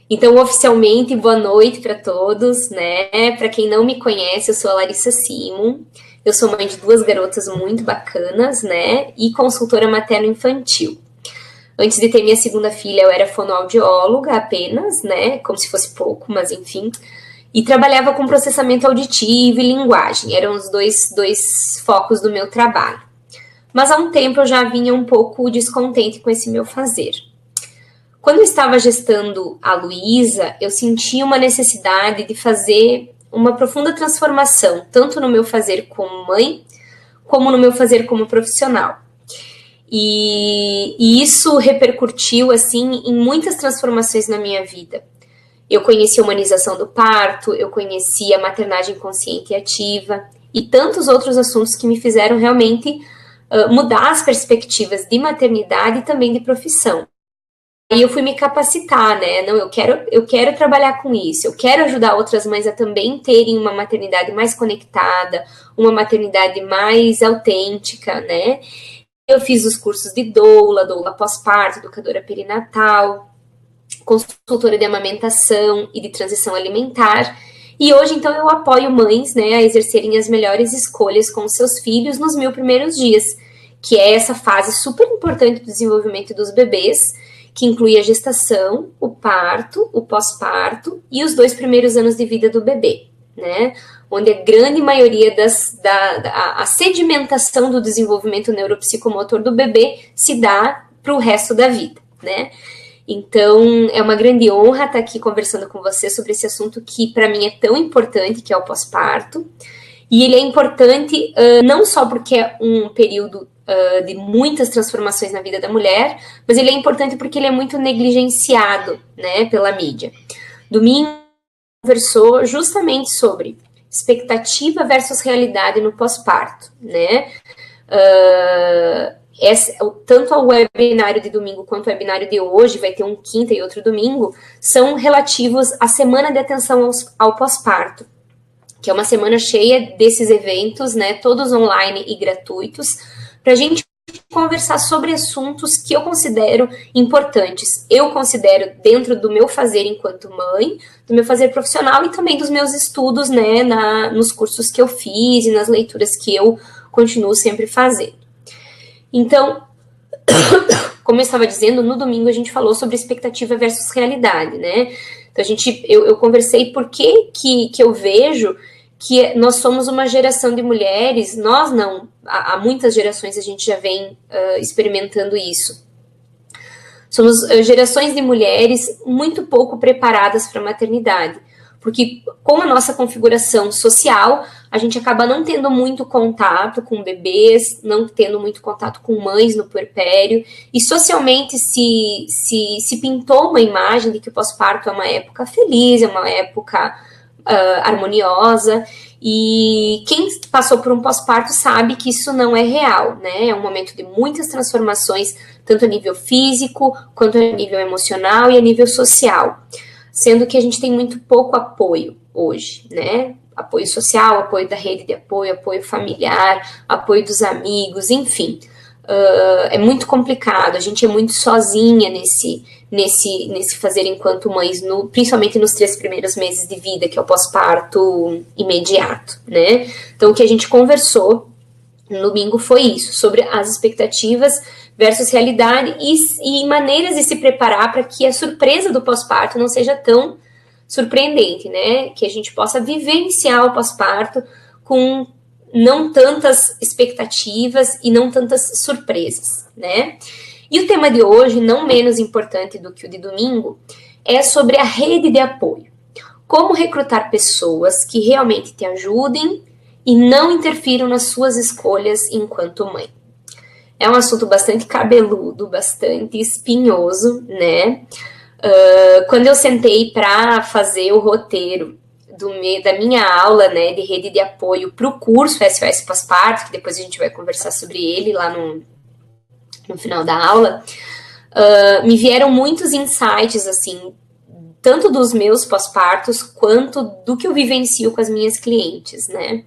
Então, oficialmente, boa noite para todos, né? Para quem não me conhece, eu sou a Larissa Simon. Eu sou mãe de duas garotas muito bacanas, né? E consultora materno-infantil. Antes de ter minha segunda filha, eu era fonoaudióloga apenas, né? Como se fosse pouco, mas enfim. E trabalhava com processamento auditivo e linguagem. Eram os dois focos do meu trabalho. Mas há um tempo eu já vinha um pouco descontente com esse meu fazer. Quando eu estava gestando a Luísa, eu sentia uma necessidade de fazer uma profunda transformação, tanto no meu fazer como mãe, como no meu fazer como profissional. E isso repercutiu, assim, em muitas transformações na minha vida. Eu conheci a humanização do parto, eu conheci a maternagem consciente e ativa, e tantos outros assuntos que me fizeram realmente mudar as perspectivas de maternidade e também de profissão. E eu fui me capacitar, né? Não, eu quero trabalhar com isso, eu quero ajudar outras mães a também terem uma maternidade mais conectada, uma maternidade mais autêntica, né? Eu fiz os cursos de doula pós-parto, educadora perinatal, consultora de amamentação e de transição alimentar. E hoje, então, eu apoio mães, né, a exercerem as melhores escolhas com seus filhos nos 1000 primeiros dias, que é essa fase super importante do desenvolvimento dos bebês, que inclui a gestação, o parto, o pós-parto e os 2 primeiros anos de vida do bebê, né? Onde a grande maioria a sedimentação do desenvolvimento neuropsicomotor do bebê se dá para o resto da vida, né? Então, é uma grande honra estar aqui conversando com você sobre esse assunto que para mim é tão importante, que é o pós-parto. E ele é importante não só porque é um período de muitas transformações na vida da mulher, mas ele é importante porque ele é muito negligenciado, né, pela mídia. Domingo conversou justamente sobre expectativa versus realidade no pós-parto, né? Tanto o webinário de domingo quanto o webinário de hoje, vai ter um quinta e outro domingo, são relativos à semana de atenção ao pós-parto, que é uma semana cheia desses eventos, né, todos online e gratuitos, para a gente conversar sobre assuntos que eu considero importantes. Eu considero dentro do meu fazer enquanto mãe, do meu fazer profissional e também dos meus estudos, né, nos cursos que eu fiz e nas leituras que eu continuo sempre fazendo. Então, como eu estava dizendo, no domingo a gente falou sobre expectativa versus realidade, né? Então, eu conversei por que eu vejo que nós somos uma geração de mulheres, nós não, há muitas gerações a gente já vem experimentando isso. Somos gerações de mulheres muito pouco preparadas para a maternidade, porque com a nossa configuração social, a gente acaba não tendo muito contato com bebês, não tendo muito contato com mães no puerpério, e socialmente se pintou uma imagem de que o pós-parto é uma época feliz, é uma época harmoniosa, e quem passou por um pós-parto sabe que isso não é real, né? É um momento de muitas transformações, tanto a nível físico, quanto a nível emocional e a nível social, sendo que a gente tem muito pouco apoio hoje, né? Apoio social, apoio da rede de apoio, apoio familiar, apoio dos amigos, enfim. É muito complicado, a gente é muito sozinha nesse fazer enquanto mães, principalmente nos 3 primeiros meses de vida, que é o pós-parto imediato, né? Então, o que a gente conversou no domingo foi isso, sobre as expectativas versus realidade e maneiras de se preparar para que a surpresa do pós-parto não seja tão surpreendente, né? Que a gente possa vivenciar o pós-parto com não tantas expectativas e não tantas surpresas, né? E o tema de hoje, não menos importante do que o de domingo, é sobre a rede de apoio. Como recrutar pessoas que realmente te ajudem e não interfiram nas suas escolhas enquanto mãe. É um assunto bastante cabeludo, bastante espinhoso, né? Quando eu sentei para fazer o roteiro da minha aula, né, de rede de apoio para o curso SOS Pós-Parto, que depois a gente vai conversar sobre ele lá no final da aula, me vieram muitos insights, assim, tanto dos meus pós-partos, quanto do que eu vivencio com as minhas clientes, né?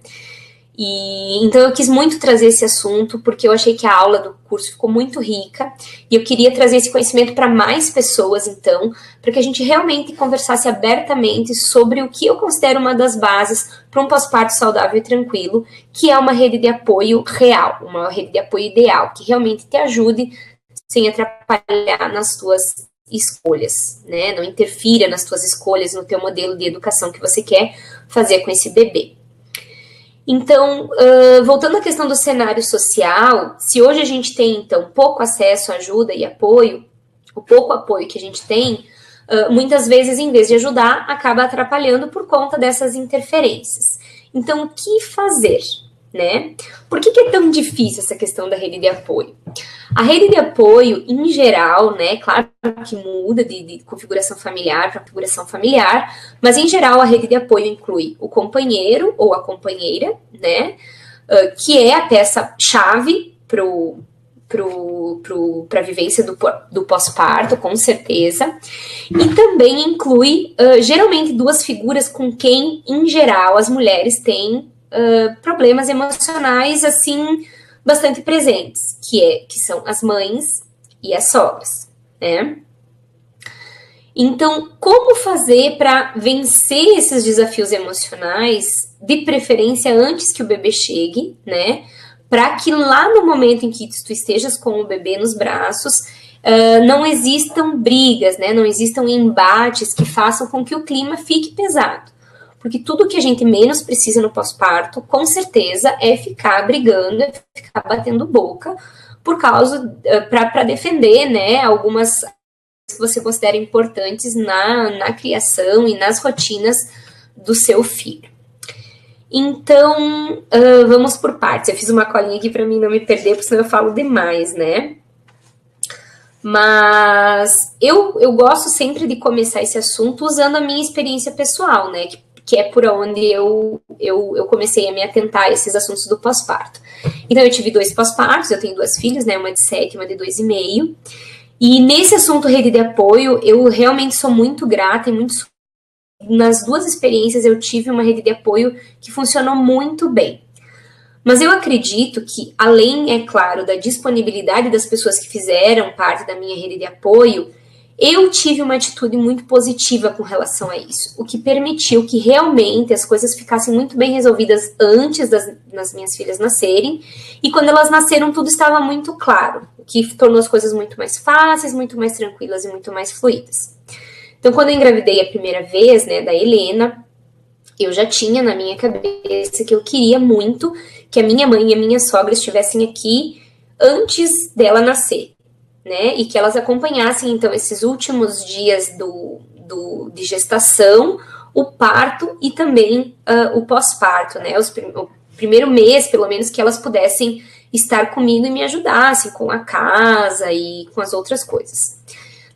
E então eu quis muito trazer esse assunto porque eu achei que a aula do curso ficou muito rica e eu queria trazer esse conhecimento para mais pessoas, então, para que a gente realmente conversasse abertamente sobre o que eu considero uma das bases para um pós-parto saudável e tranquilo, que é uma rede de apoio real, uma rede de apoio ideal, que realmente te ajude sem atrapalhar nas tuas escolhas, né? Não interfira nas tuas escolhas, no teu modelo de educação que você quer fazer com esse bebê. Então, voltando à questão do cenário social, se hoje a gente tem, então, pouco acesso à ajuda e apoio, o pouco apoio que a gente tem, muitas vezes, em vez de ajudar, acaba atrapalhando por conta dessas interferências. Então, o que fazer, né? Por que é tão difícil essa questão da rede de apoio? A rede de apoio, em geral, né, claro que muda de configuração familiar para configuração familiar, mas em geral a rede de apoio inclui o companheiro ou a companheira, né, que é a peça-chave para a vivência do pós-parto, com certeza, e também inclui, geralmente, duas figuras com quem, em geral, as mulheres têm problemas emocionais, assim, bastante presentes, que são as mães e as sogras, né? Então, como fazer para vencer esses desafios emocionais, de preferência antes que o bebê chegue, né? Para que lá no momento em que tu estejas com o bebê nos braços, não existam brigas, né? Não existam embates que façam com que o clima fique pesado. Porque tudo que a gente menos precisa no pós-parto, com certeza, é ficar brigando, é ficar batendo boca, por causa, para defender, né, algumas que você considera importantes na criação e nas rotinas do seu filho. Então, vamos por partes. Eu fiz uma colinha aqui para mim não me perder, porque senão eu falo demais, né? Mas eu gosto sempre de começar esse assunto usando a minha experiência pessoal, né? Que é por onde eu comecei a me atentar a esses assuntos do pós-parto. Então, eu tive 2 pós-partos, eu tenho 2 filhas, né? Uma de 7 e uma de 2,5. E nesse assunto rede de apoio, eu realmente sou muito grata e muito... Nas 2 experiências, eu tive uma rede de apoio que funcionou muito bem. Mas eu acredito que, além, é claro, da disponibilidade das pessoas que fizeram parte da minha rede de apoio, eu tive uma atitude muito positiva com relação a isso, o que permitiu que realmente as coisas ficassem muito bem resolvidas antes das minhas filhas nascerem, e quando elas nasceram tudo estava muito claro, o que tornou as coisas muito mais fáceis, muito mais tranquilas e muito mais fluidas. Então, quando eu engravidei a primeira vez, né, da Helena, eu já tinha na minha cabeça que eu queria muito que a minha mãe e a minha sogra estivessem aqui antes dela nascer, né? E que elas acompanhassem, então, esses últimos dias de gestação, o parto e também o pós-parto, né? O primeiro mês, pelo menos, que elas pudessem estar comigo e me ajudassem com a casa e com as outras coisas.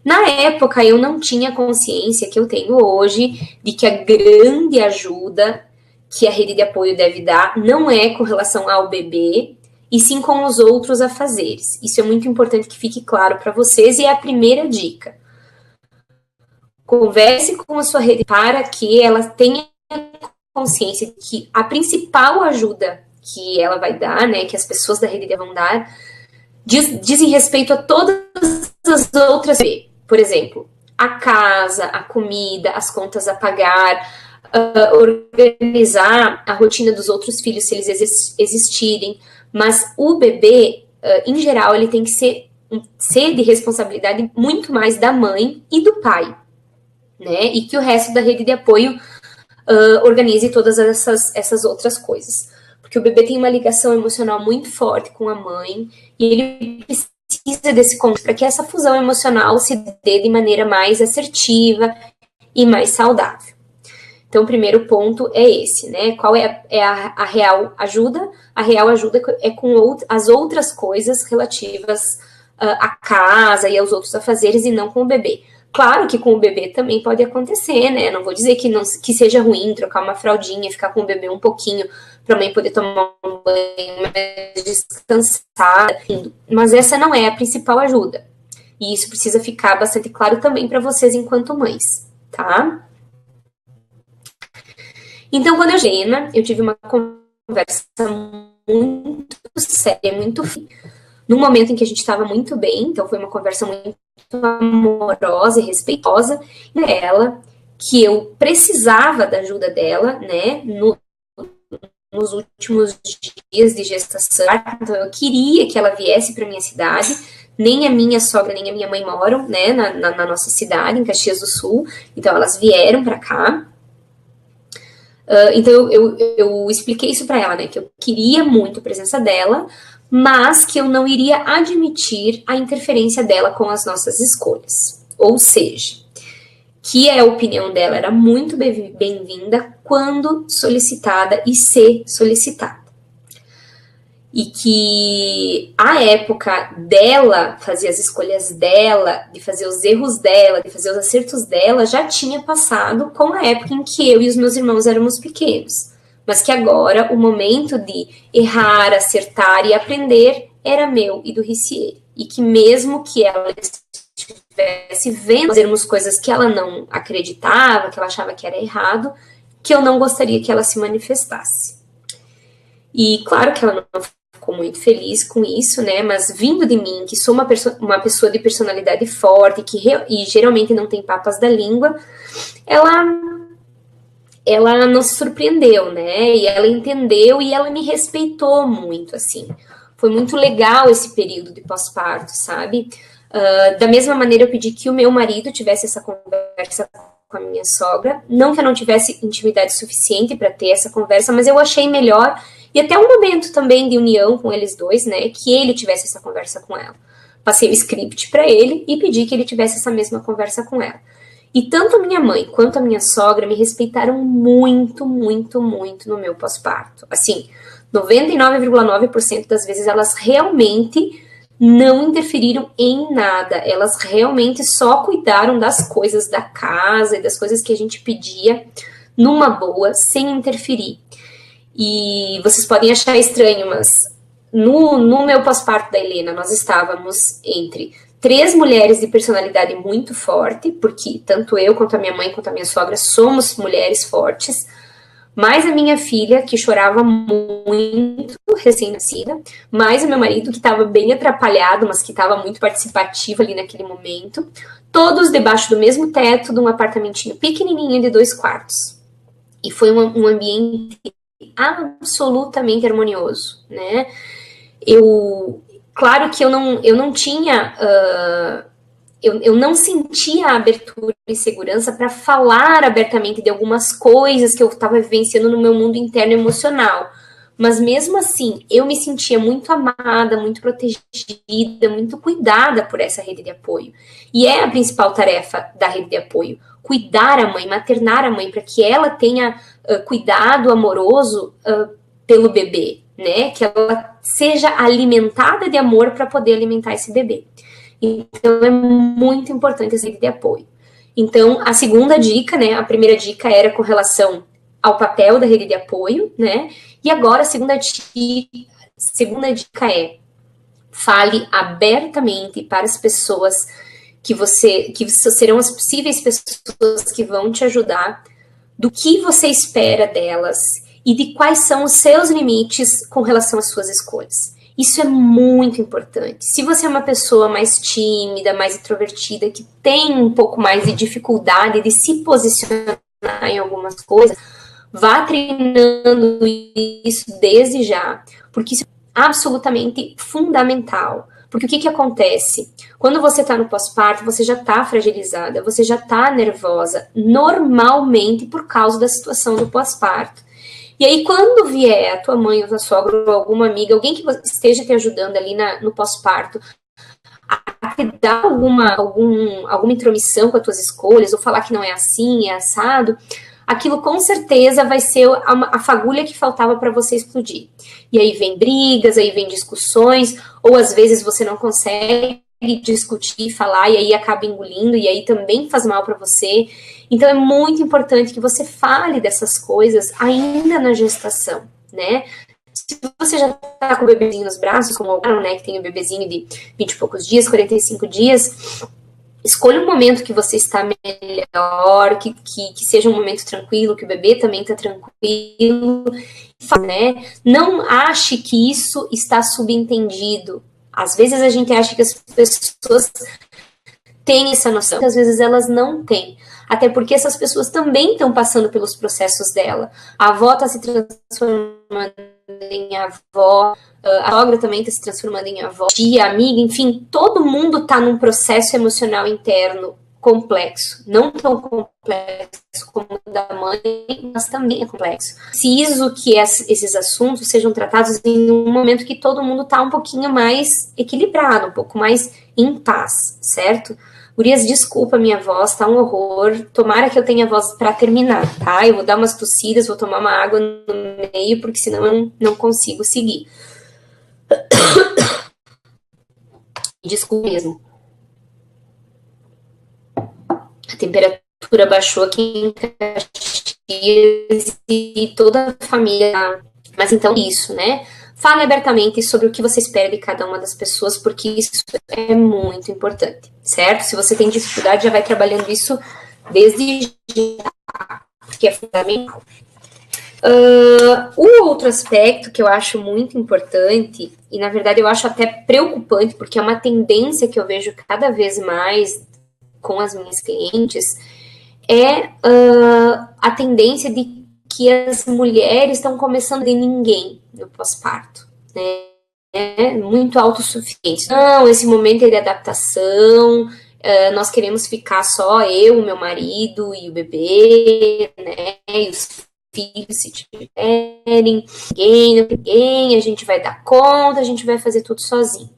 Na época, eu não tinha a consciência que eu tenho hoje de que a grande ajuda que a rede de apoio deve dar não é com relação ao bebê, e sim com os outros afazeres. Isso é muito importante que fique claro para vocês, e é a primeira dica. Converse com a sua rede para que ela tenha consciência de que a principal ajuda que ela vai dar, né, que as pessoas da rede vão dar, dizem respeito a todas as outras. Por exemplo, a casa, a comida, as contas a pagar, organizar a rotina dos outros filhos, se eles existirem. Mas o bebê, em geral, ele tem que ser de responsabilidade muito mais da mãe e do pai, né? E que o resto da rede de apoio organize todas essas outras coisas. Porque o bebê tem uma ligação emocional muito forte com a mãe e ele precisa desse contato para que essa fusão emocional se dê de maneira mais assertiva e mais saudável. Então, o primeiro ponto é esse, né? Qual é a real ajuda? A real ajuda é com as outras coisas relativas à casa e aos outros afazeres e não com o bebê. Claro que com o bebê também pode acontecer, né? Não vou dizer que seja ruim trocar uma fraldinha, ficar com o bebê um pouquinho para a mãe poder tomar um banho mais descansada. Mas essa não é a principal ajuda. E isso precisa ficar bastante claro também para vocês enquanto mães, tá? Então, quando eu tive uma conversa muito séria, muito num momento em que a gente estava muito bem, então foi uma conversa muito amorosa e respeitosa, e ela, que eu precisava da ajuda dela, né, nos últimos dias de gestação, então eu queria que ela viesse para minha cidade. Nem a minha sogra nem a minha mãe moram, né, na nossa cidade, em Caxias do Sul, então elas vieram para cá. Então eu expliquei isso para ela, né, que eu queria muito a presença dela, mas que eu não iria admitir a interferência dela com as nossas escolhas. Ou seja, que a opinião dela era muito bem-vinda quando solicitada e se solicitada. E que a época dela fazer as escolhas dela, de fazer os erros dela, de fazer os acertos dela, já tinha passado com a época em que eu e os meus irmãos éramos pequenos. Mas que agora o momento de errar, acertar e aprender era meu e do Ricieri. E que mesmo que ela estivesse vendo fazermos coisas que ela não acreditava, que ela achava que era errado, que eu não gostaria que ela se manifestasse. E claro que ela não ficou muito feliz com isso, né? Mas vindo de mim, que sou uma pessoa de personalidade forte, e geralmente não tem papas da língua, ela não se surpreendeu, né? E ela entendeu e ela me respeitou muito, assim. Foi muito legal esse período de pós-parto, sabe? Da mesma maneira, eu pedi que o meu marido tivesse essa conversa com a minha sogra. Não que eu não tivesse intimidade suficiente para ter essa conversa, mas eu achei melhor, e até um momento também de união com eles dois, né, que ele tivesse essa conversa com ela. Passei o script para ele e pedi que ele tivesse essa mesma conversa com ela. E tanto a minha mãe quanto a minha sogra me respeitaram muito, muito, muito no meu pós-parto. Assim, 99,9% das vezes elas realmente não interferiram em nada. Elas realmente só cuidaram das coisas da casa e das coisas que a gente pedia numa boa, sem interferir. E vocês podem achar estranho, mas no meu pós-parto da Helena, nós estávamos entre 3 mulheres de personalidade muito forte, porque tanto eu, quanto a minha mãe, quanto a minha sogra somos mulheres fortes, mais a minha filha, que chorava muito, recém-nascida, mais o meu marido, que estava bem atrapalhado, mas que estava muito participativo ali naquele momento, todos debaixo do mesmo teto, de um apartamentinho pequenininho de 2 quartos. E foi um ambiente absolutamente harmonioso, né? Claro que eu não tinha, eu não sentia a abertura e segurança para falar abertamente de algumas coisas que eu estava vivenciando no meu mundo interno emocional, mas mesmo assim, eu me sentia muito amada, muito protegida, muito cuidada por essa rede de apoio. E é a principal tarefa da rede de apoio, cuidar a mãe, maternar a mãe, para que ela tenha cuidado amoroso pelo bebê, né? Que ela seja alimentada de amor para poder alimentar esse bebê. Então, é muito importante essa rede de apoio. Então, a segunda dica, né? A primeira dica era com relação ao papel da rede de apoio, né? E agora a segunda dica é: fale abertamente para as pessoas que serão as possíveis pessoas que vão te ajudar, do que você espera delas e de quais são os seus limites com relação às suas escolhas. Isso é muito importante. Se você é uma pessoa mais tímida, mais introvertida, que tem um pouco mais de dificuldade de se posicionar em algumas coisas, vá treinando isso desde já, porque isso é absolutamente fundamental. Porque o que acontece? Quando você está no pós-parto, você já está fragilizada, você já está nervosa, normalmente por causa da situação do pós-parto. E aí, quando vier a tua mãe, ou tua sogra, ou alguma amiga, alguém que esteja te ajudando ali no pós-parto, a te dar alguma intromissão com as tuas escolhas, ou falar que não é assim, é assado, aquilo com certeza vai ser a fagulha que faltava para você explodir. E aí vem brigas, aí vem discussões, ou às vezes você não consegue discutir, falar, e aí acaba engolindo, e aí também faz mal para você. Então é muito importante que você fale dessas coisas ainda na gestação, né? Se você já tá com o bebezinho nos braços, como o né, que tem o bebezinho de 20 e poucos dias, 45 dias, Escolha um momento que você está melhor, que seja um momento tranquilo, que o bebê também está tranquilo, né? Não ache que isso está subentendido. Às vezes a gente acha que as pessoas têm essa noção, às vezes elas não têm. Até porque essas pessoas também estão passando pelos processos dela. A avó está se transformando em avó, a sogra também está se transformando em avó, tia, amiga, enfim, todo mundo está num processo emocional interno complexo. Não tão complexo como o da mãe, mas também é complexo. Preciso que esses assuntos sejam tratados em um momento que todo mundo está um pouquinho mais equilibrado, um pouco mais em paz, certo? Gurias, desculpa, minha voz tá um horror. Tomara que eu tenha voz para terminar, tá? Eu vou dar umas tossidas, vou tomar uma água no meio, porque senão eu não consigo seguir. Desculpa mesmo. A temperatura baixou aqui em Caxias e toda a família. Mas então, isso, né? Fale abertamente sobre o que você espera de cada uma das pessoas, porque isso é muito importante, certo? Se você tem dificuldade, já vai trabalhando isso desde já, porque é fundamental. O outro aspecto que eu acho muito importante, e na verdade eu acho até preocupante, porque é uma tendência que eu vejo cada vez mais com as minhas clientes, é a tendência de que as mulheres estão começando de ninguém no pós-parto, né? Muito autossuficientes. Não, esse momento é de adaptação, nós queremos ficar só eu, o meu marido e o bebê, né? E os filhos, se tiverem, ninguém, a gente vai dar conta, a gente vai fazer tudo sozinho.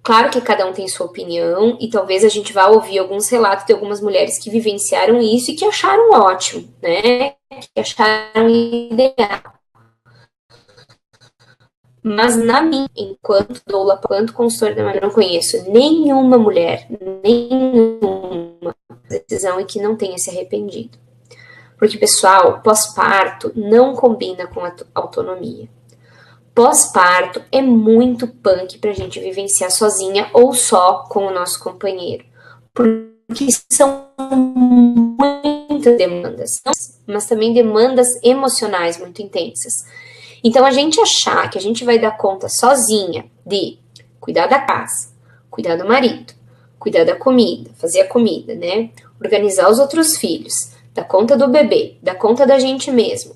Claro que cada um tem sua opinião e talvez a gente vá ouvir alguns relatos de algumas mulheres que vivenciaram isso e que acharam ótimo, né? Que acharam ideal. Mas na minha, enquanto doula, enquanto consultora da mulher, eu não conheço nenhuma mulher, nenhuma decisão em que não tenha se arrependido. Porque, pessoal, pós-parto não combina com a autonomia. Pós-parto é muito punk pra gente vivenciar sozinha ou só com o nosso companheiro. Porque são muitas demandas, mas também demandas emocionais muito intensas. Então, a gente achar que a gente vai dar conta sozinha de cuidar da casa, cuidar do marido, cuidar da comida, fazer a comida, né? Organizar os outros filhos, dar conta do bebê, dar conta da gente mesmo,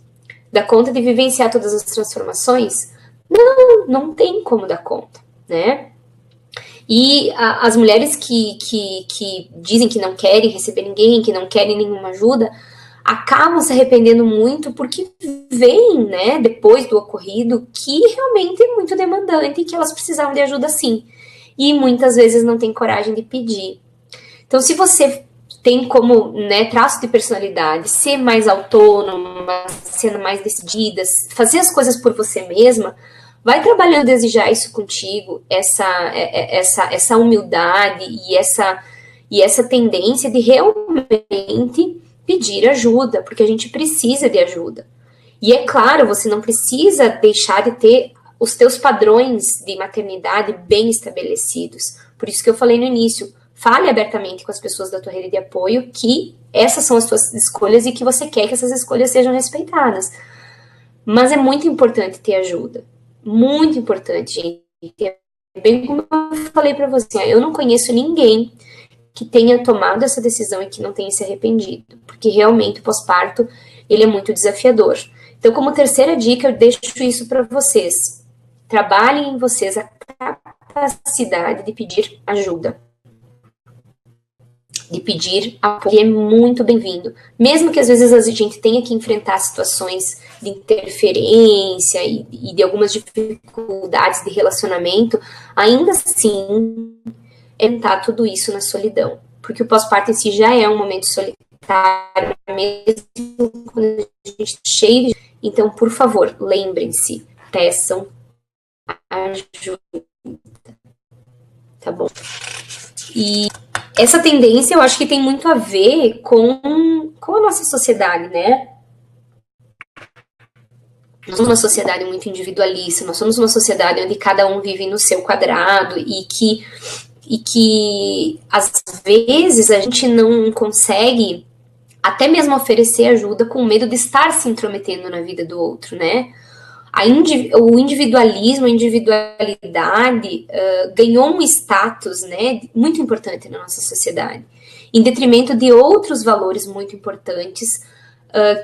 dar conta de vivenciar todas as transformações, não tem como dar conta, né? E as mulheres que dizem que não querem receber ninguém, que não querem nenhuma ajuda, acabam se arrependendo muito porque veem, né, depois do ocorrido, que realmente é muito demandante e que elas precisavam de ajuda sim. E muitas vezes não tem coragem de pedir. Então, se você tem como, né, traço de personalidade, ser mais autônoma, sendo mais decidida, fazer as coisas por você mesma, vai trabalhando a desejar isso contigo, essa humildade e essa tendência de realmente pedir ajuda, porque a gente precisa de ajuda. E é claro, você não precisa deixar de ter os teus padrões de maternidade bem estabelecidos. Por isso que eu falei no início, fale abertamente com as pessoas da tua rede de apoio que essas são as tuas escolhas e que você quer que essas escolhas sejam respeitadas. Mas é muito importante ter ajuda. Muito importante, gente. Bem como eu falei para você, eu não conheço ninguém que tenha tomado essa decisão e que não tenha se arrependido, porque realmente o pós-parto, ele é muito desafiador. Então, como terceira dica, eu deixo isso para vocês. Trabalhem em vocês a capacidade de pedir ajuda. De pedir apoio, é muito bem-vindo. Mesmo que às vezes a gente tenha que enfrentar situações de interferência e de algumas dificuldades de relacionamento, ainda assim, enfrentar tudo isso na solidão. Porque o pós-parto em si já é um momento solitário, mesmo quando a gente está cheio de... Então, por favor, lembrem-se, peçam ajuda. Tá bom? E essa tendência eu acho que tem muito a ver com a nossa sociedade, né? Nós somos uma sociedade muito individualista, nós somos uma sociedade onde cada um vive no seu quadrado e que e que às vezes a gente não consegue até mesmo oferecer ajuda com medo de estar se intrometendo na vida do outro, né? O individualismo, a individualidade ganhou um status, né, muito importante na nossa sociedade, em detrimento de outros valores muito importantes,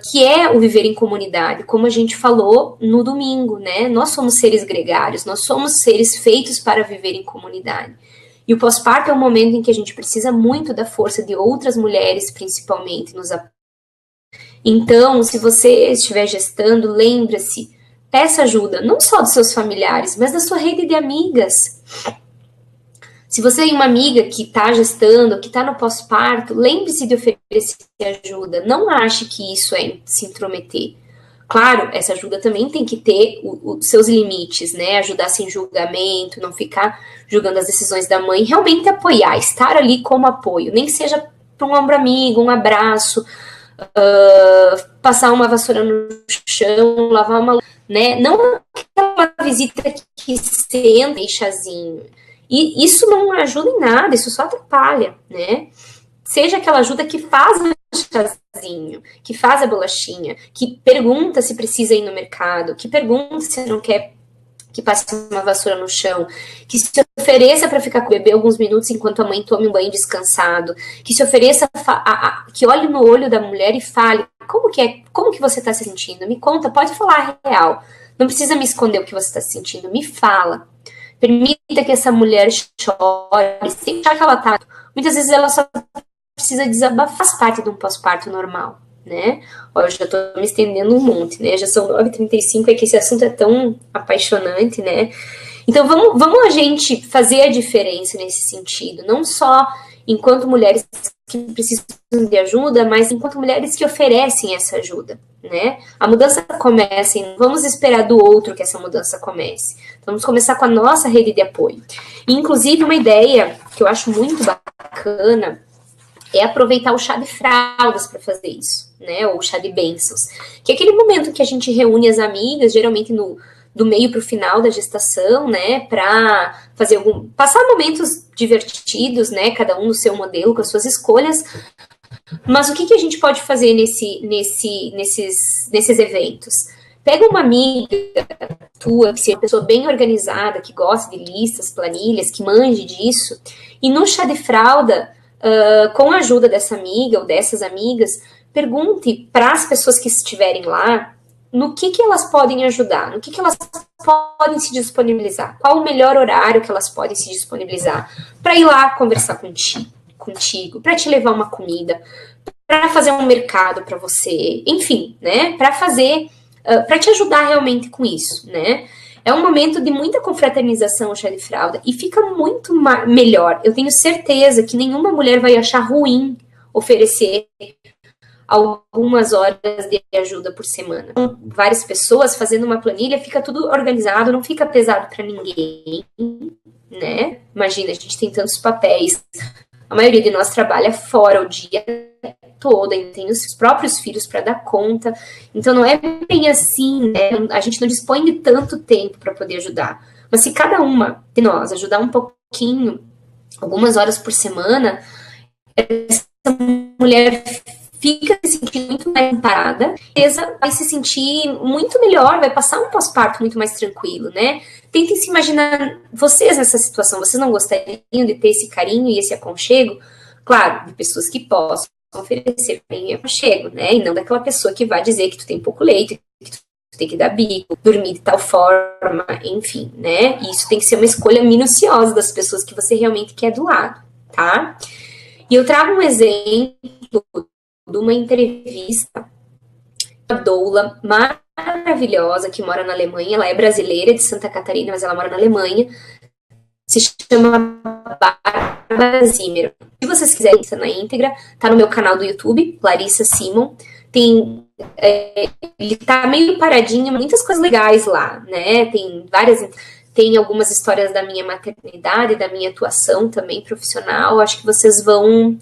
que é o viver em comunidade, como a gente falou no domingo, né? Nós somos seres gregários, nós somos seres feitos para viver em comunidade. E o pós-parto é um momento em que a gente precisa muito da força de outras mulheres, principalmente, nos apoiar. Então, se você estiver gestando, lembre-se, peça ajuda, não só dos seus familiares, mas da sua rede de amigas. Se você tem uma amiga que está gestando, que está no pós-parto, lembre-se de oferecer ajuda. Não ache que isso é se intrometer. Claro, essa ajuda também tem que ter os seus limites, né? Ajudar sem julgamento, não ficar julgando as decisões da mãe. Realmente apoiar, estar ali como apoio. Nem que seja para um ombro amigo, um abraço, passar uma vassoura no chão, lavar uma... né? Não aquela visita que senta e chazinho. E isso não ajuda em nada, isso só atrapalha, né? Seja aquela ajuda que faz o chazinho, que faz a bolachinha, que pergunta se precisa ir no mercado, que pergunta se não quer que passe uma vassoura no chão, que se ofereça para ficar com o bebê alguns minutos enquanto a mãe tome um banho descansado, que se ofereça, que olhe no olho da mulher e fale, como que você está se sentindo? Me conta, pode falar a real. Não precisa me esconder o que você está sentindo, me fala. Permita que essa mulher chore, sem achar que ela tá. Muitas vezes ela só precisa desabafar, faz parte de um pós-parto normal, né? Ó, eu já tô me estendendo um monte, né? Já são 9h35, é que esse assunto é tão apaixonante, né? Então vamos a gente fazer a diferença nesse sentido, não só enquanto mulheres que precisam de ajuda, mas enquanto mulheres que oferecem essa ajuda, né? A mudança começa, e não vamos esperar do outro que essa mudança comece. Vamos começar com a nossa rede de apoio. E, inclusive, uma ideia que eu acho muito bacana é aproveitar o chá de fraldas para fazer isso, né? Ou o chá de bênçãos, que é aquele momento que a gente reúne as amigas, geralmente do meio para o final da gestação, né, para passar momentos divertidos, né, cada um no seu modelo, com as suas escolhas. Mas o que a gente pode fazer nesses eventos? Pega uma amiga tua, que seja uma pessoa bem organizada, que gosta de listas, planilhas, que manje disso, e no chá de fralda, com a ajuda dessa amiga ou dessas amigas, pergunte para as pessoas que estiverem lá no que elas podem ajudar, no que elas podem se disponibilizar, qual o melhor horário que elas podem se disponibilizar para ir lá conversar contigo, para te levar uma comida, para fazer um mercado para você, enfim, né, para te ajudar realmente com isso, né. É um momento de muita confraternização o chá de fralda e fica muito melhor. Eu tenho certeza que nenhuma mulher vai achar ruim oferecer algumas horas de ajuda por semana. Várias pessoas fazendo uma planilha, fica tudo organizado, não fica pesado para ninguém, né? Imagina, a gente tem tantos papéis, a maioria de nós trabalha fora o dia todo, tem os próprios filhos para dar conta, então não é bem assim, né? A gente não dispõe de tanto tempo para poder ajudar. Mas se cada uma de nós ajudar um pouquinho, algumas horas por semana, essa mulher fica se sentindo muito mais parada, vai se sentir muito melhor, vai passar um pós-parto muito mais tranquilo, né? Tentem se imaginar vocês nessa situação. Vocês não gostariam de ter esse carinho e esse aconchego? Claro, de pessoas que possam oferecer carinho e aconchego, né? E não daquela pessoa que vai dizer que tu tem pouco leite, que tu tem que dar bico, dormir de tal forma, enfim, né? E isso tem que ser uma escolha minuciosa das pessoas que você realmente quer do lado, tá? E eu trago um exemplo de uma entrevista da doula maravilhosa que mora na Alemanha. Ela é brasileira, de Santa Catarina, mas ela mora na Alemanha. Se chama Bárbara Zimmer. Se vocês quiserem isso na íntegra, tá no meu canal do YouTube, Larissa Simon. Ele tá meio paradinho, muitas coisas legais lá, né? Tem algumas histórias da minha maternidade, da minha atuação também profissional. Acho que vocês vão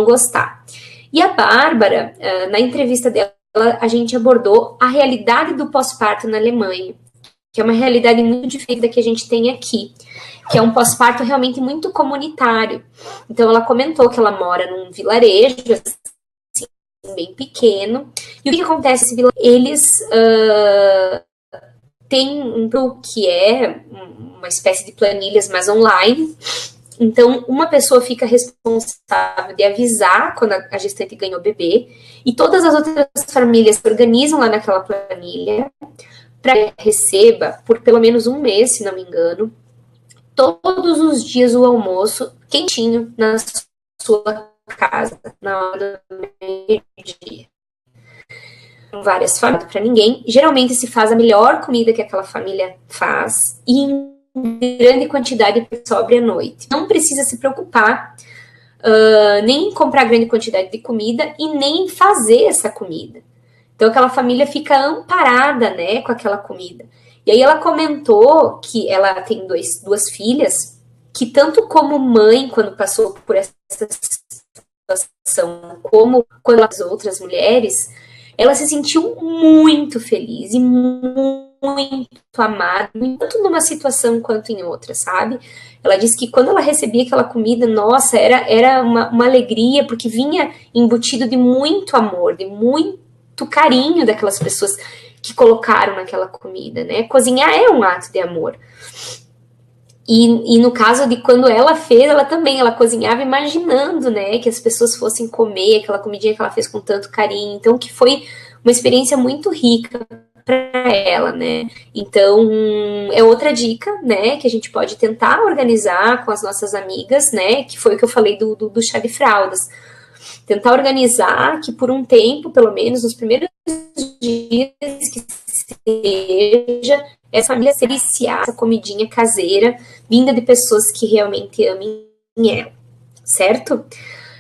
gostar. E a Bárbara, na entrevista dela, a gente abordou a realidade do pós-parto na Alemanha, que é uma realidade muito diferente da que a gente tem aqui. que é um pós-parto realmente muito comunitário. Então, ela comentou que ela mora num vilarejo, assim, bem pequeno. E o que acontece nesse vilarejo? Eles têm um grupo que é uma espécie de planilhas, mas online. Então, uma pessoa fica responsável de avisar quando a gestante ganhou o bebê, e todas as outras famílias se organizam lá naquela planilha para que receba, por pelo menos um mês, se não me engano, todos os dias o almoço quentinho na sua casa, na hora do meio-dia. Várias famílias para ninguém. Geralmente se faz a melhor comida que aquela família faz, e em grande quantidade sobre a noite. Não precisa se preocupar nem em comprar grande quantidade de comida e nem em fazer essa comida. Então aquela família fica amparada, né, com aquela comida. E aí ela comentou que ela tem duas filhas, que tanto como mãe, quando passou por essa situação, como quando as outras mulheres, ela se sentiu muito feliz e muito amada, tanto numa situação quanto em outra, sabe? Ela disse que quando ela recebia aquela comida, nossa, era uma alegria, porque vinha embutido de muito amor, de muito carinho daquelas pessoas que colocaram naquela comida, né? Cozinhar é um ato de amor. E no caso de quando ela fez, ela cozinhava imaginando, né, que as pessoas fossem comer aquela comidinha que ela fez com tanto carinho. Então, que foi uma experiência muito rica para ela, né? Então, é outra dica, né, que a gente pode tentar organizar com as nossas amigas, né, que foi o que eu falei do chá de fraldas. Tentar organizar que por um tempo, pelo menos, nos primeiros dias que seja, essa família se deliciar, essa comidinha caseira, vinda de pessoas que realmente amem ela, certo?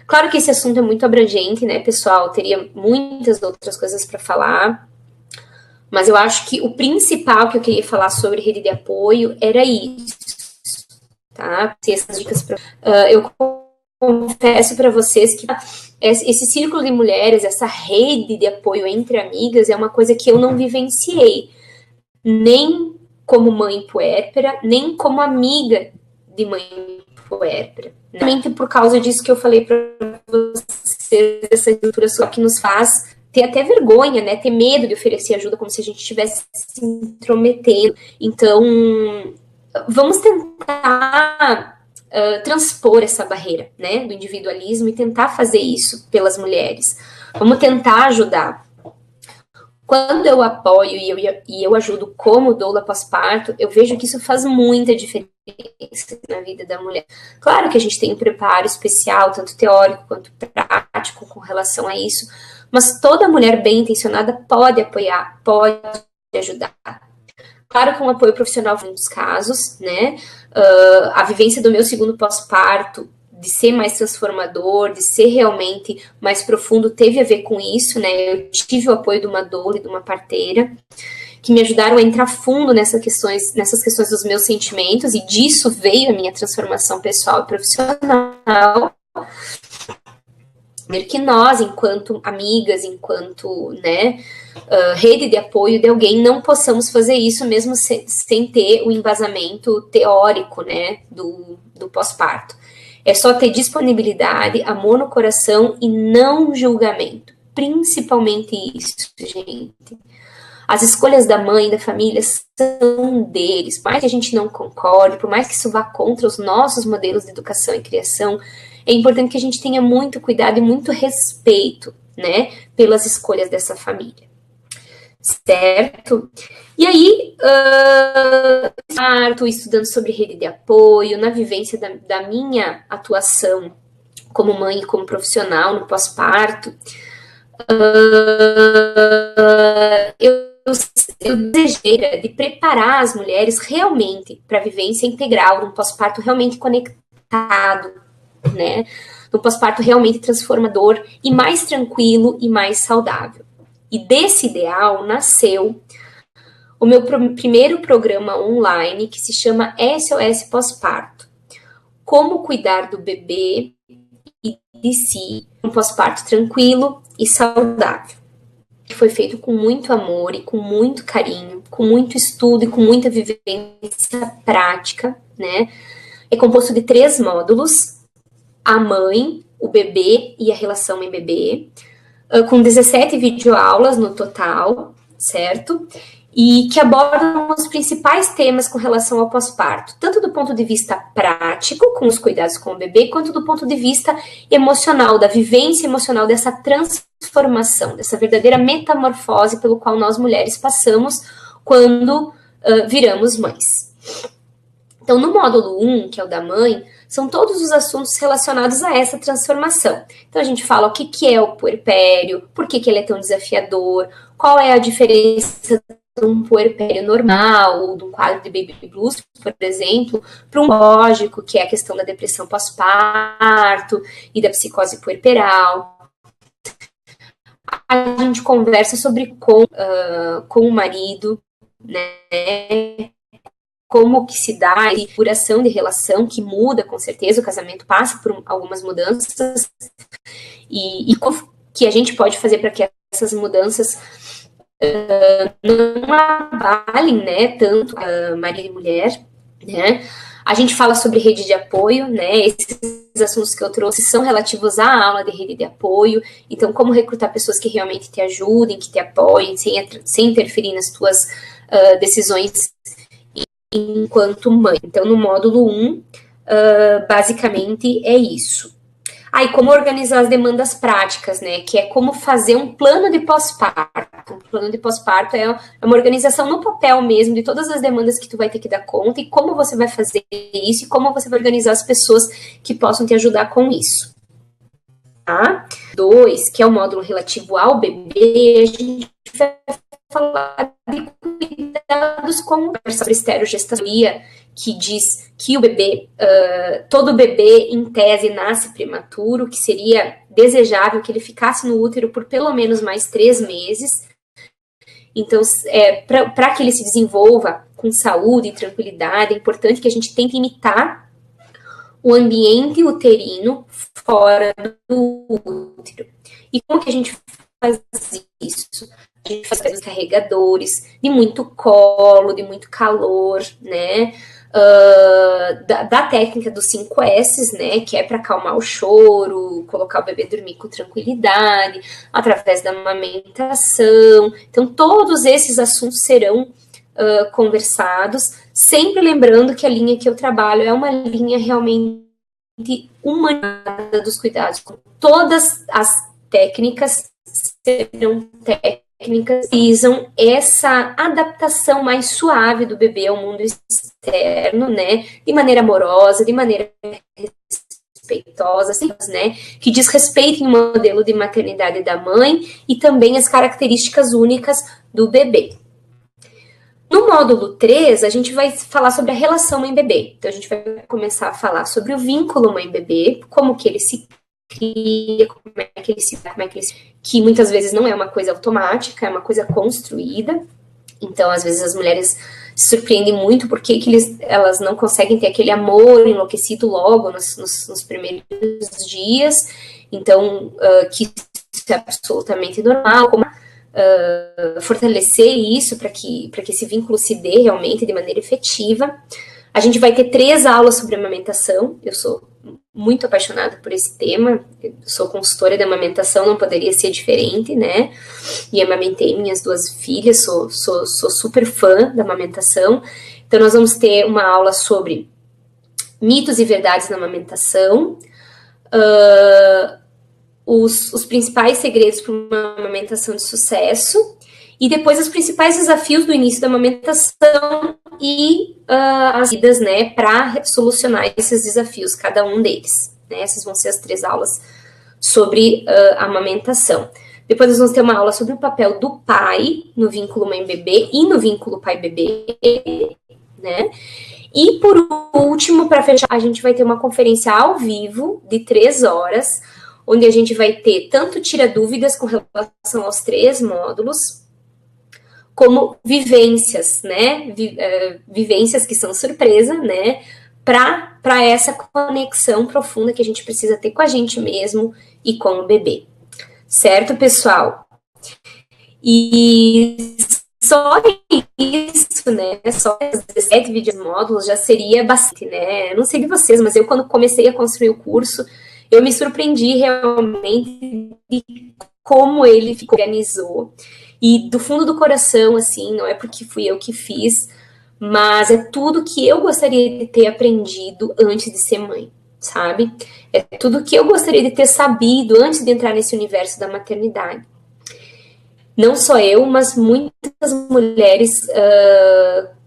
Claro que esse assunto é muito abrangente, né, pessoal? Teria muitas outras coisas para falar, mas eu acho que o principal que eu queria falar sobre rede de apoio era isso, tá? Essas dicas eu confesso para vocês que esse círculo de mulheres, essa rede de apoio entre amigas é uma coisa que eu não vivenciei, nem como mãe puérpera, nem como amiga de mãe puérpera. Realmente por causa disso que eu falei para vocês, essa estrutura só que nos faz ter até vergonha, né? Ter medo de oferecer ajuda, como se a gente estivesse se intrometendo. Então, vamos tentar transpor essa barreira, né, do individualismo e tentar fazer isso pelas mulheres. Vamos tentar ajudar. Quando eu apoio e eu ajudo como doula pós-parto, eu vejo que isso faz muita diferença na vida da mulher. Claro que a gente tem um preparo especial, tanto teórico quanto prático, com relação a isso, mas toda mulher bem intencionada pode apoiar, pode ajudar. Claro que um apoio profissional em muitos casos, né? A vivência do meu segundo pós-parto, de ser mais transformador, de ser realmente mais profundo, teve a ver com isso, né? Eu tive o apoio de uma doula e de uma parteira, que me ajudaram a entrar fundo nessas questões dos meus sentimentos, e disso veio a minha transformação pessoal e profissional. Que nós, enquanto amigas, enquanto, né, rede de apoio de alguém, não possamos fazer isso mesmo sem ter o embasamento teórico, né, do pós-parto. É só ter disponibilidade, amor no coração e não julgamento. Principalmente isso, gente. As escolhas da mãe e da família são deles. Por mais que a gente não concorde, por mais que isso vá contra os nossos modelos de educação e criação, é importante que a gente tenha muito cuidado e muito respeito, né, pelas escolhas dessa família. Certo? E aí, estudando sobre rede de apoio, na vivência da minha atuação como mãe e como profissional no pós-parto, eu desejei de preparar as mulheres realmente para a vivência integral, num pós-parto realmente conectado, né? Num pós-parto realmente transformador e mais tranquilo e mais saudável. E desse ideal nasceu o meu primeiro programa online, que se chama SOS Pós-Parto. Como cuidar do bebê e de si, um pós-parto tranquilo e saudável. Foi feito com muito amor e com muito carinho. com muito estudo e com muita vivência prática, né? É composto de 3 módulos: a mãe, o bebê e a relação mãe-bebê, com 17 videoaulas no total, certo? E que abordam os principais temas com relação ao pós-parto, tanto do ponto de vista prático, com os cuidados com o bebê, quanto do ponto de vista emocional, da vivência emocional, dessa transformação, dessa verdadeira metamorfose pelo qual nós mulheres passamos quando viramos mães. Então, no módulo 1, que é o da mãe, são todos os assuntos relacionados a essa transformação. Então, a gente fala o que é o puerpério, por que ele é tão desafiador, qual é a diferença de um puerpério normal, ou de um quadro de baby blues, por exemplo, para um lógico, que é a questão da depressão pós-parto e da psicose puerperal. A gente conversa sobre com o marido, né? Como que se dá a configuração de relação, que muda, com certeza, o casamento passa por algumas mudanças, e como que a gente pode fazer para que essas mudanças não abalem, né, tanto a marido e mulher, né? A gente fala sobre rede de apoio, né? Esses assuntos que eu trouxe são relativos à aula de rede de apoio. Então, como recrutar pessoas que realmente te ajudem, que te apoiem, sem interferir nas tuas decisões enquanto mãe. Então, no módulo 1, basicamente é isso. E como organizar as demandas práticas, né? Que é como fazer um plano de pós-parto. Um plano de pós-parto é uma organização no papel mesmo de todas as demandas que tu vai ter que dar conta e como você vai fazer isso e como você vai organizar as pessoas que possam te ajudar com isso. Tá? 2, que é o módulo relativo ao bebê, a gente vai falar de cuidados com sobre esterogestalia, que diz que o bebê, todo bebê em tese nasce prematuro, que seria desejável que ele ficasse no útero por pelo menos mais 3 meses. Então, para que ele se desenvolva com saúde e tranquilidade, é importante que a gente tente imitar o ambiente uterino fora do útero. E como que a gente faz isso? A gente faz os carregadores, de muito colo, de muito calor, né? Da técnica dos 5 S's, né? Que é para acalmar o choro, colocar o bebê dormir com tranquilidade, através da amamentação. Então, todos esses assuntos serão conversados, sempre lembrando que a linha que eu trabalho é uma linha realmente humanizada dos cuidados. Todas as técnicas serão técnicas que visam essa adaptação mais suave do bebê ao mundo externo, né? De maneira amorosa, de maneira respeitosa, assim, né? Que desrespeitem o modelo de maternidade da mãe e também as características únicas do bebê. No módulo 3, a gente vai falar sobre a relação mãe-bebê. Então, a gente vai começar a falar sobre o vínculo mãe-bebê, como que ele se cria, como é que ele se que muitas vezes não é uma coisa automática, é uma coisa construída. Então, às vezes, as mulheres se surpreendem muito porque elas não conseguem ter aquele amor enlouquecido logo nos primeiros dias. Então, que isso é absolutamente normal. Como fortalecer isso para que esse vínculo se dê realmente de maneira efetiva. A gente vai ter 3 aulas sobre amamentação. Eu sou muito apaixonada por esse tema. Eu sou consultora de amamentação, não poderia ser diferente, né? E amamentei minhas 2 filhas, sou super fã da amamentação. Então, nós vamos ter uma aula sobre mitos e verdades na amamentação, os principais segredos para uma amamentação de sucesso, e depois os principais desafios do início da amamentação e as idas, né, para solucionar esses desafios, cada um deles. Né? Essas vão ser as 3 aulas sobre a amamentação. Depois nós vamos ter uma aula sobre o papel do pai no vínculo mãe-bebê e no vínculo pai-bebê, né? E por último, para fechar, a gente vai ter uma conferência ao vivo de 3 horas, onde a gente vai ter tanto tira dúvidas com relação aos 3 módulos, como vivências, né? Vivências que são surpresa, né? Para essa conexão profunda que a gente precisa ter com a gente mesmo e com o bebê. Certo, pessoal? E só isso, né? Só os 17 vídeos módulos já seria bastante, né? Eu não sei de vocês, mas eu, quando comecei a construir o curso, eu me surpreendi realmente de como ele organizou. E do fundo do coração, assim, não é porque fui eu que fiz, mas é tudo que eu gostaria de ter aprendido antes de ser mãe, sabe? É tudo que eu gostaria de ter sabido antes de entrar nesse universo da maternidade. Não só eu, mas muitas mulheres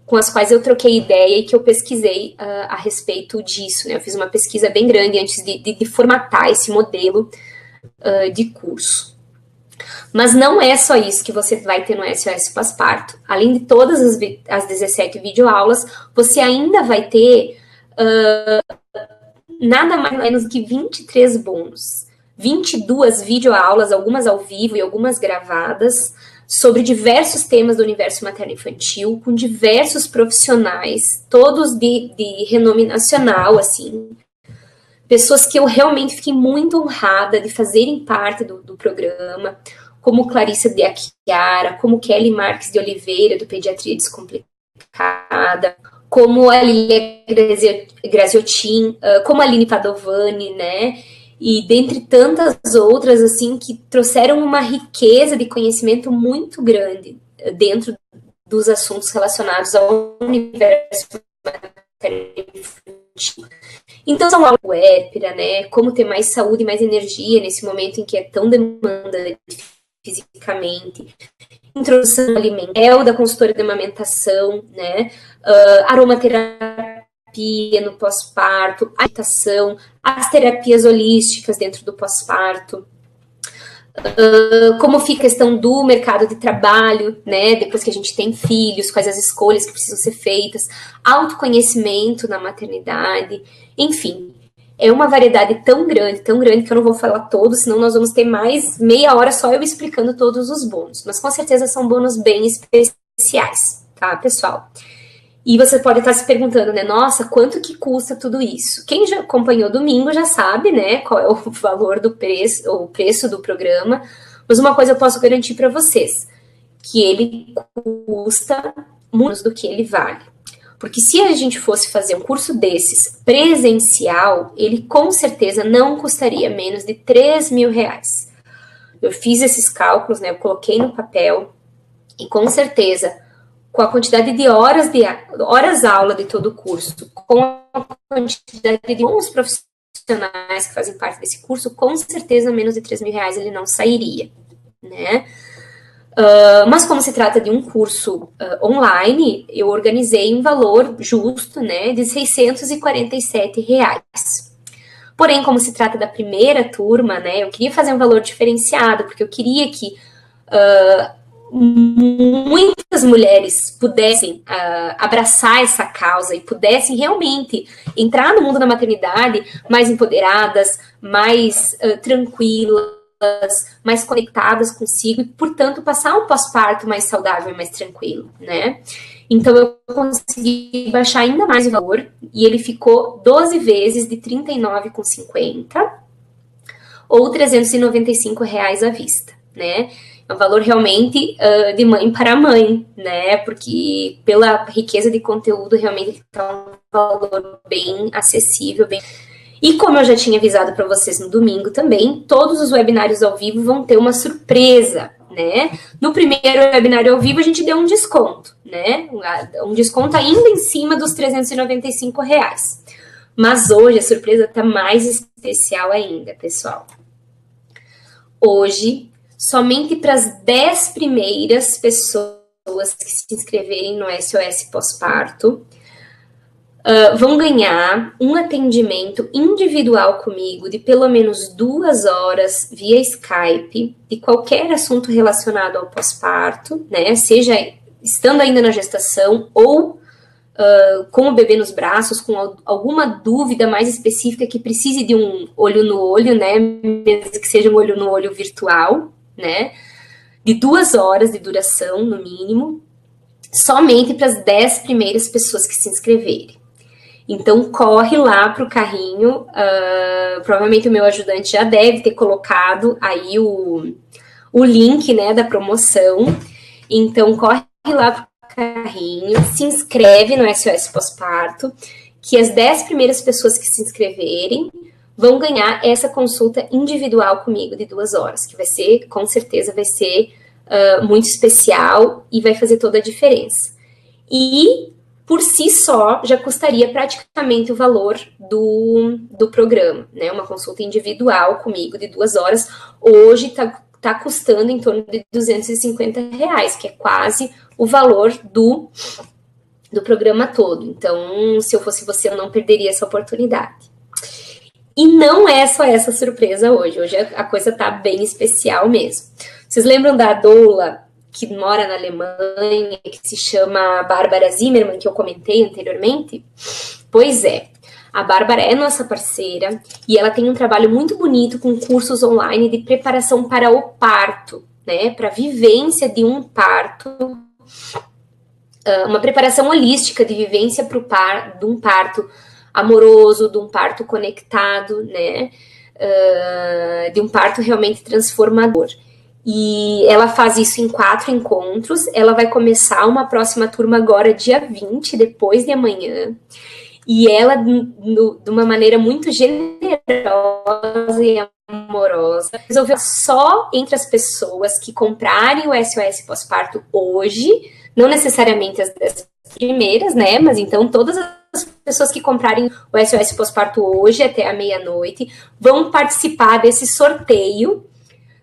com as quais eu troquei ideia e que eu pesquisei a respeito disso, né? Eu fiz uma pesquisa bem grande antes de formatar esse modelo de curso. Mas não é só isso que você vai ter no SOS Pós-Parto. Além de todas as 17 videoaulas, você ainda vai ter nada mais ou menos do que 23 bônus. 22 videoaulas, algumas ao vivo e algumas gravadas, sobre diversos temas do universo materno-infantil, com diversos profissionais, todos de renome nacional, assim. Pessoas que eu realmente fiquei muito honrada de fazerem parte do programa, como Clarissa de Aquiara, como Kelly Marques de Oliveira, do Pediatria Descomplicada, como a Lilia Graziotin, como a Aline Padovani, né? E dentre tantas outras, assim, que trouxeram uma riqueza de conhecimento muito grande dentro dos assuntos relacionados ao universo materno-infantil. Então, são aulas web, né? Como ter mais saúde e mais energia nesse momento em que é tão demandante fisicamente. Introdução ao alimento, da consultora de amamentação, né? Aromaterapia no pós-parto, alimentação, as terapias holísticas dentro do pós-parto. Como fica a questão do mercado de trabalho, né? Depois que a gente tem filhos, quais as escolhas que precisam ser feitas, autoconhecimento na maternidade, enfim. É uma variedade tão grande que eu não vou falar todos, senão nós vamos ter mais meia hora só eu explicando todos os bônus. Mas com certeza são bônus bem especiais, tá, pessoal? E você pode estar se perguntando, né? Nossa, quanto que custa tudo isso? Quem já acompanhou domingo já sabe, né? Qual é o valor do preço, ou o preço do programa. Mas uma coisa eu posso garantir para vocês, que ele custa menos do que ele vale. Porque se a gente fosse fazer um curso desses presencial, ele com certeza não custaria menos de R$3.000. Eu fiz esses cálculos, né? Eu coloquei no papel e com certeza, com a quantidade de horas aula de todo o curso, com a quantidade de bons profissionais que fazem parte desse curso, com certeza menos de R$3.000 ele não sairia, né? Mas como se trata de um curso online, eu organizei um valor justo, né, de R$647. Porém, como se trata da primeira turma, né, eu queria fazer um valor diferenciado, porque eu queria que muitas mulheres pudessem abraçar essa causa e pudessem realmente entrar no mundo da maternidade mais empoderadas, mais tranquilas, mais conectadas consigo e, portanto, passar um pós-parto mais saudável e mais tranquilo, né? Então, eu consegui baixar ainda mais o valor e ele ficou 12 vezes de R$39,50 ou R$395 à vista, né? É um valor realmente de mãe para mãe, né? Porque pela riqueza de conteúdo, realmente está um valor bem acessível, bem... E como eu já tinha avisado para vocês no domingo também, todos os webinários ao vivo vão ter uma surpresa, né? No primeiro webinário ao vivo a gente deu um desconto, né? Um desconto ainda em cima dos R$395. Mas hoje a surpresa está mais especial ainda, pessoal. Hoje, somente para as 10 primeiras pessoas que se inscreverem no SOS Pós-Parto, vão ganhar um atendimento individual comigo de pelo menos 2 horas via Skype de qualquer assunto relacionado ao pós-parto, né? Seja estando ainda na gestação ou com o bebê nos braços, com alguma dúvida mais específica que precise de um olho no olho, né? Mesmo que seja um olho no olho virtual, né? De 2 horas de duração, no mínimo, somente para as 10 primeiras pessoas que se inscreverem. Então, corre lá para o carrinho, provavelmente o meu ajudante já deve ter colocado aí o link, né, da promoção. Então, corre lá pro carrinho, se inscreve no SOS Pós-Parto, que as 10 primeiras pessoas que se inscreverem vão ganhar essa consulta individual comigo de 2 horas, que vai ser, com certeza, vai ser muito especial e vai fazer toda a diferença. E, por si só, já custaria praticamente o valor do programa, né? Uma consulta individual comigo de 2 horas, hoje tá custando em torno de R$250, que é quase o valor do programa todo. Então, se eu fosse você, eu não perderia essa oportunidade. E não é só essa surpresa hoje. Hoje a coisa tá bem especial mesmo. Vocês lembram da doula que mora na Alemanha, que se chama Bárbara Zimmermann, que eu comentei anteriormente? Pois é. A Bárbara é nossa parceira e ela tem um trabalho muito bonito com cursos online de preparação para o parto, né? Para a vivência de um parto, uma preparação holística de vivência de um parto amoroso, de um parto conectado, né? De um parto realmente transformador. E ela faz isso em 4 encontros. Ela vai começar uma próxima turma agora, dia 20, depois de amanhã. E ela, de uma maneira muito generosa e amorosa, resolveu só entre as pessoas que comprarem o SOS Pós-Parto hoje, não necessariamente as 10 primeiras, né? Mas então todas as pessoas que comprarem o SOS Pós-Parto hoje, até a meia-noite, vão participar desse sorteio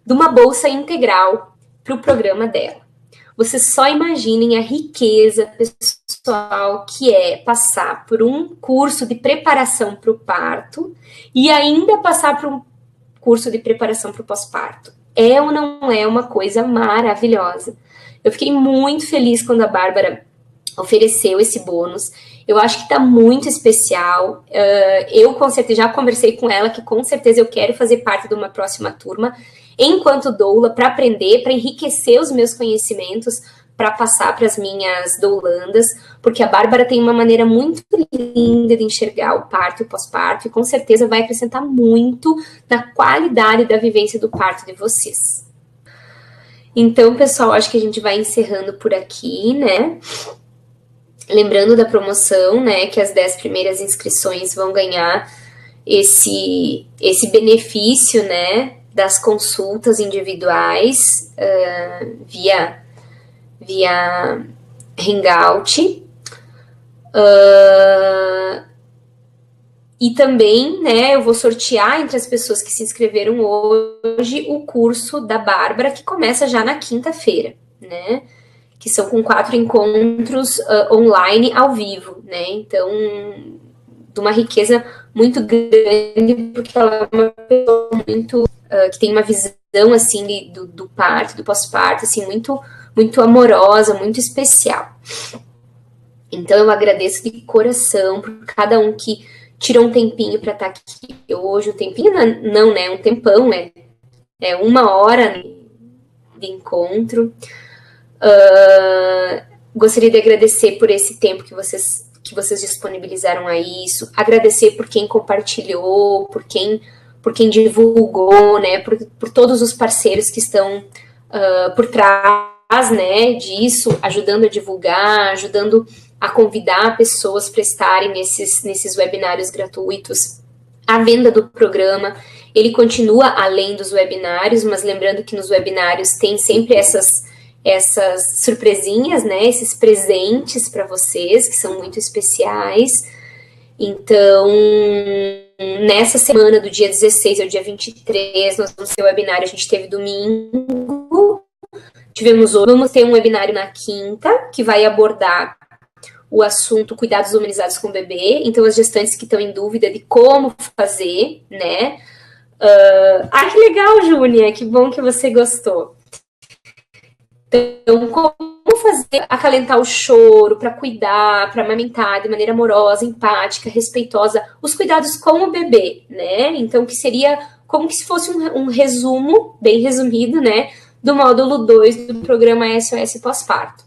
de uma bolsa integral para o programa dela. Vocês só imaginem a riqueza pessoal que é passar por um curso de preparação para o parto e ainda passar por um curso de preparação para o pós-parto. É ou não é uma coisa maravilhosa? Eu fiquei muito feliz quando a Bárbara ofereceu esse bônus. Eu acho que está muito especial. Eu com certeza já conversei com ela que com certeza eu quero fazer parte de uma próxima turma enquanto doula, para aprender, para enriquecer os meus conhecimentos, para passar para as minhas doulandas, porque a Bárbara tem uma maneira muito linda de enxergar o parto e o pós-parto, e com certeza vai acrescentar muito na qualidade da vivência do parto de vocês. Então, pessoal, acho que a gente vai encerrando por aqui, né? Lembrando da promoção, né, que as 10 primeiras inscrições vão ganhar esse benefício, né, das consultas individuais via Hangout. E também, né, eu vou sortear entre as pessoas que se inscreveram hoje o curso da Bárbara, que começa já na quinta-feira, né? Que são com 4 encontros online ao vivo, né? Então, de uma riqueza muito grande, porque ela é uma pessoa muito que tem uma visão assim do parto, do pós-parto, assim, muito, muito amorosa, muito especial. Então eu agradeço de coração por cada um que tirou um tempinho para estar aqui hoje. Um tempinho não, né? Um tempão, é 1 hora de encontro. Gostaria de agradecer por esse tempo que vocês disponibilizaram a isso, agradecer por quem compartilhou, por quem divulgou, né, por todos os parceiros que estão por trás, né, disso, ajudando a divulgar, ajudando a convidar pessoas para estarem nesses webinários gratuitos. A venda do programa, ele continua além dos webinários, mas lembrando que nos webinários tem sempre essas surpresinhas, né, esses presentes para vocês, que são muito especiais. Então, nessa semana, do dia 16 ao dia 23, nós vamos ter o webinário, a gente teve domingo, vamos ter um webinário na quinta, que vai abordar o assunto cuidados humanizados com o bebê, então as gestantes que estão em dúvida de como fazer, né. Que legal, Júnia, que bom que você gostou. Então, como fazer, acalentar o choro, para cuidar, para amamentar de maneira amorosa, empática, respeitosa, os cuidados com o bebê, né? Então, que seria como que se fosse um resumo, bem resumido, né, do módulo 2 do programa SOS Pós-Parto.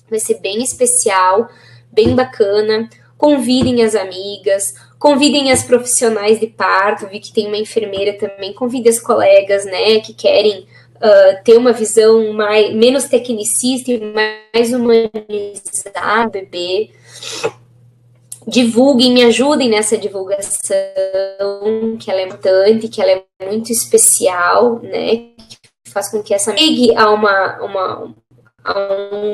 Vai ser bem especial, bem bacana. Convidem as amigas, convidem as profissionais de parto, vi que tem uma enfermeira também, convidem as colegas, né, que querem ter uma visão menos tecnicista e mais humanizada do bebê. Divulguem, me ajudem nessa divulgação, que ela é importante, que ela é muito especial, né? Que faz com que essa chegue a um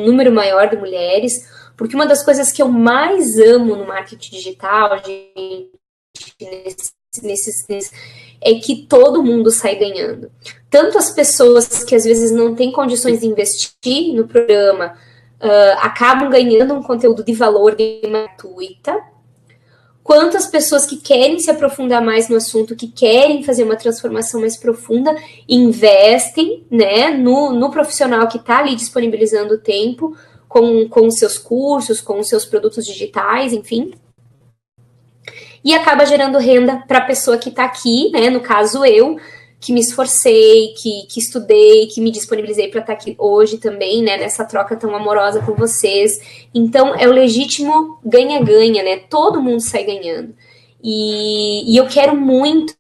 número maior de mulheres, porque uma das coisas que eu mais amo no marketing digital, gente, é que todo mundo sai ganhando. Tanto as pessoas que às vezes não têm condições de investir no programa, acabam ganhando um conteúdo de valor gratuita, quanto as pessoas que querem se aprofundar mais no assunto, que querem fazer uma transformação mais profunda, investem, né, no profissional que está ali disponibilizando o tempo com os seus cursos, com os seus produtos digitais, enfim. E acaba gerando renda para a pessoa que está aqui, né, no caso eu, que me esforcei, que estudei, que me disponibilizei para estar aqui hoje também, né, nessa troca tão amorosa com vocês. Então, é o legítimo ganha-ganha, né? Todo mundo sai ganhando. E eu quero muito,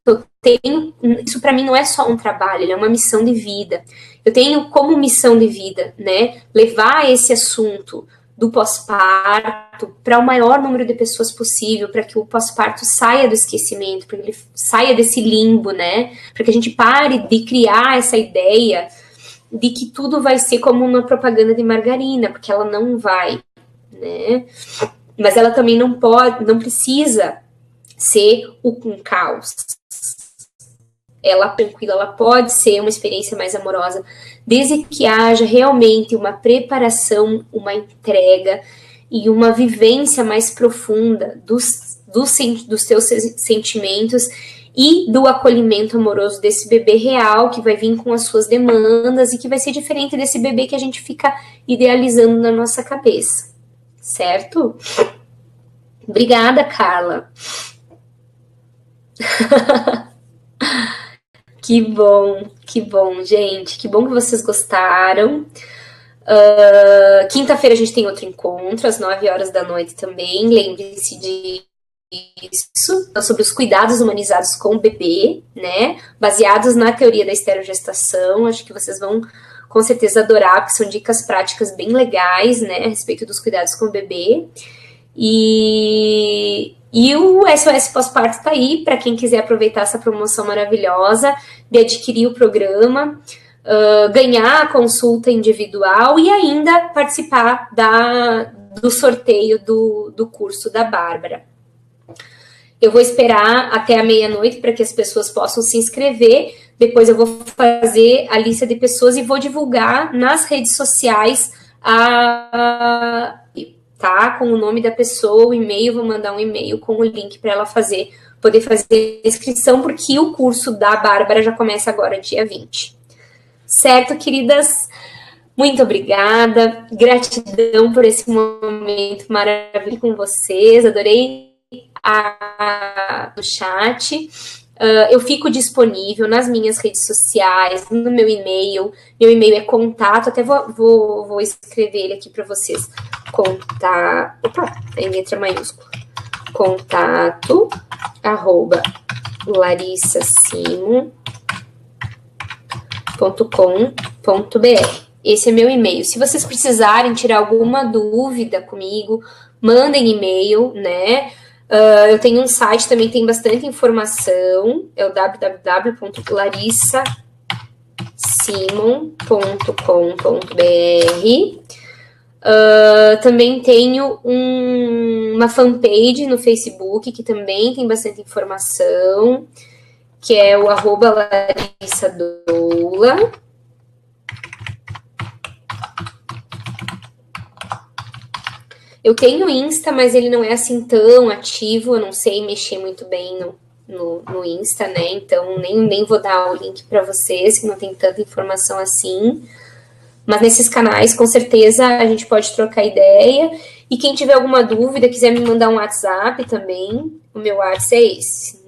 isso para mim não é só um trabalho, é uma missão de vida. Eu tenho como missão de vida, né, levar esse assunto do pós-parto para o maior número de pessoas possível, para que o pós-parto saia do esquecimento, para que ele saia desse limbo, né? Para que a gente pare de criar essa ideia de que tudo vai ser como uma propaganda de margarina, porque ela não vai, né? Mas ela também não precisa ser um caos. Ela tranquila, ela pode ser uma experiência mais amorosa, desde que haja realmente uma preparação, uma entrega e uma vivência mais profunda dos teus sentimentos e do acolhimento amoroso desse bebê real, que vai vir com as suas demandas e que vai ser diferente desse bebê que a gente fica idealizando na nossa cabeça, certo? Obrigada, Carla. Que bom, gente. Que bom que vocês gostaram. Quinta-feira a gente tem outro encontro, às 9 horas da noite também. Lembre-se disso. Sobre os cuidados humanizados com o bebê, né? Baseados na teoria da esterogestação. Acho que vocês vão, com certeza, adorar, porque são dicas práticas bem legais, né? A respeito dos cuidados com o bebê. E o SOS Pós-Parto está aí, para quem quiser aproveitar essa promoção maravilhosa de adquirir o programa, ganhar a consulta individual e ainda participar do sorteio do curso da Bárbara. Eu vou esperar até a meia-noite para que as pessoas possam se inscrever, depois eu vou fazer a lista de pessoas e vou divulgar nas redes sociais tá? Com o nome da pessoa, o e-mail, vou mandar um e-mail com o link para ela poder fazer a inscrição, porque o curso da Bárbara já começa agora, dia 20. Certo, queridas? Muito obrigada, gratidão por esse momento maravilhoso com vocês, adorei no chat. Eu fico disponível nas minhas redes sociais, no meu e-mail. Meu e-mail é contato, até vou escrever ele aqui para vocês. Contato, em letra maiúscula. Contato, @larissasimo.com.br. Esse é meu e-mail. Se vocês precisarem tirar alguma dúvida comigo, mandem e-mail, né? Eu tenho um site, também tem bastante informação, é o www.larissasimon.com.br. Também tenho uma fanpage no Facebook, que também tem bastante informação, que é o @larissadoula. Eu tenho Insta, mas ele não é assim tão ativo, eu não sei mexer muito bem no Insta, né? Então, nem vou dar o link para vocês, que não tem tanta informação assim. Mas nesses canais, com certeza, a gente pode trocar ideia. E quem tiver alguma dúvida, quiser me mandar um WhatsApp também, o meu WhatsApp é esse,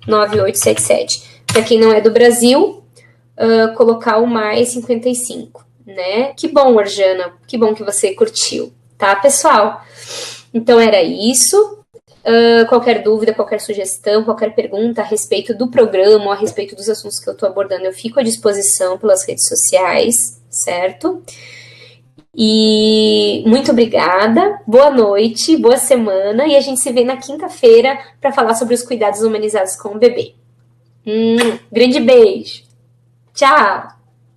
991-759877. Para quem não é do Brasil, colocar o mais 55. Né? Que bom, Orjana, que bom que você curtiu, tá, pessoal? Então era isso. Qualquer dúvida, qualquer sugestão, qualquer pergunta a respeito do programa ou a respeito dos assuntos que eu estou abordando, eu fico à disposição pelas redes sociais, certo? E muito obrigada, boa noite, boa semana, e a gente se vê na quinta-feira para falar sobre os cuidados humanizados com o bebê. Grande beijo! Tchau!